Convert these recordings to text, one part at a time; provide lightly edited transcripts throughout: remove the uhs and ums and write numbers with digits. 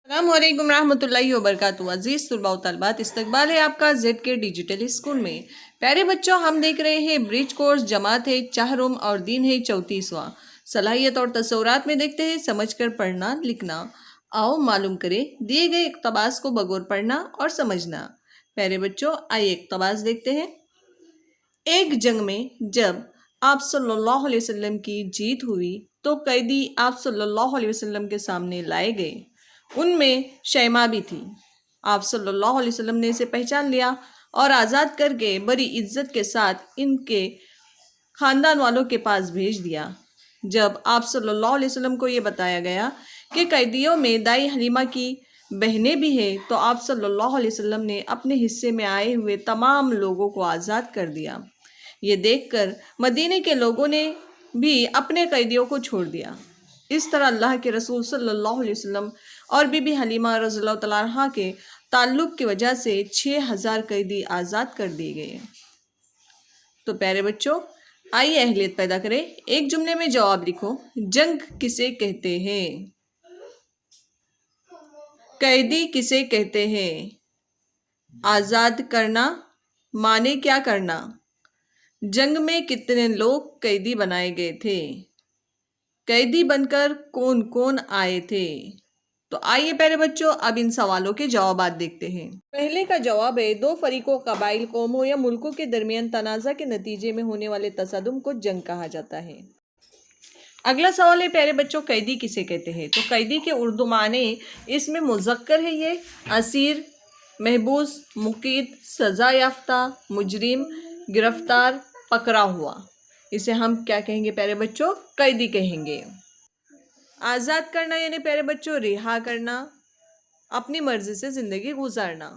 अस्सलामुअलैकुम रहमतुल्लाहि व बरकातुहू। अजीज़ तुलबा व तलबात, इस्तकबाल है आपका जेड के डिजिटल स्कूल में। प्यारे बच्चों, हम देख रहे हैं ब्रिज कोर्स, जमात है चाहरुम और दिन है 34वां। सलाहियत और तसव्वुरात में देखते हैं समझकर पढ़ना लिखना। आओ मालूम करें दिए गए इक़्तिबास को बगौर पढ़ना और समझना। प्यारे बच्चों, आइए इक़्तिबास देखते हैं। एक जंग में जब आप सल्लल्लाहु अलैहि वसल्लम की जीत हुई तो कैदी आप सल्लल्लाहु अलैहि वसल्लम के सामने लाए गए। उनमें शैमा भी थी। आप सल्लल्लाहु अलैहि वसल्लम ने इसे पहचान लिया और आज़ाद करके बड़ी इज्जत के साथ इनके ख़ानदान वालों के पास भेज दिया। जब आप सल्लल्लाहु अलैहि वसल्लम को ये बताया गया कि कैदियों में दाई हलीमा की बहनें भी हैं, तो आप सल्लल्लाहु अलैहि वसल्लम ने अपने हिस्से में आए हुए तमाम लोगों को आज़ाद कर दिया। ये देखकर मदीने के लोगों ने भी अपने कैदियों को छोड़ दिया। इस तरह अल्लाह के रसूल सल्लल्लाहु अलैहि वसल्लम और बीबी हलीमा रज़ियल्लाहु तआला अन्हा के ताल्लुक़ की वजह से 6000 कैदी आज़ाद कर दिए गए। तो प्यारे बच्चों, आइए अहलियत पैदा करें। एक जुमले में जवाब लिखो। जंग किसे कहते हैं? कैदी किसे कहते हैं? आज़ाद करना माने क्या करना? जंग में कितने लोग कैदी बनाए गए थे? कैदी बनकर कौन कौन आए थे? तो आइए प्यारे बच्चों, अब इन सवालों के जवाब देखते हैं। पहले का जवाब है, दो फरीकों, कबाइल, कौमों या मुल्कों के दरमियान तनाज़ा के नतीजे में होने वाले तसदुम को जंग कहा जाता है। अगला सवाल है प्यारे बच्चों, कैदी किसे कहते हैं? तो कैदी के उर्दू माने इसमें मुज़क्कर है, ये असीर, महबूस, मुक़ीद, सज़ा याफ्ता, मुजरिम, गिरफ्तार, पकड़ा हुआ। इसे हम क्या कहेंगे प्यारे बच्चों? कैदी कहेंगे। आज़ाद करना यानी प्यारे बच्चों रिहा करना, अपनी मर्जी से ज़िंदगी गुजारना।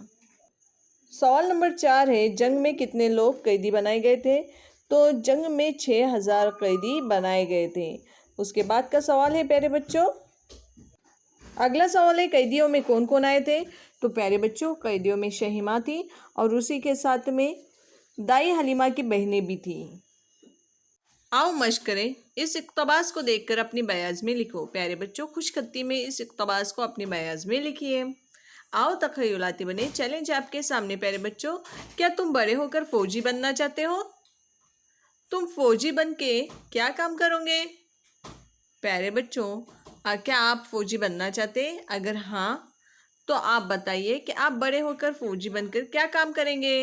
सवाल नंबर 4 है, जंग में कितने लोग कैदी बनाए गए थे? तो जंग में 6000 कैदी बनाए गए थे। उसके बाद का सवाल है प्यारे बच्चों, अगला सवाल है, कैदियों में कौन कौन आए थे? तो प्यारे बच्चों, कैदियों में शहीमा थी और उसी के साथ में दाई हलीमा की बहनें भी थी। आओ मश्क करें। इस इक़्तिबास को देखकर अपनी बयाज़ में लिखो। प्यारे बच्चों, खुशखत्ती में इस इक़्तिबास को अपनी बयाज़ में लिखिए। आओ तख़य्युलाती बने। चैलेंज आपके सामने प्यारे बच्चों, क्या तुम बड़े होकर फ़ौजी बनना चाहते हो? तुम फ़ौजी बन के क्या काम करोगे? प्यारे बच्चों, क्या आप फ़ौजी बनना चाहते हैं? अगर हाँ, तो आप बताइए कि आप बड़े होकर फ़ौजी बनकर क्या काम करेंगे?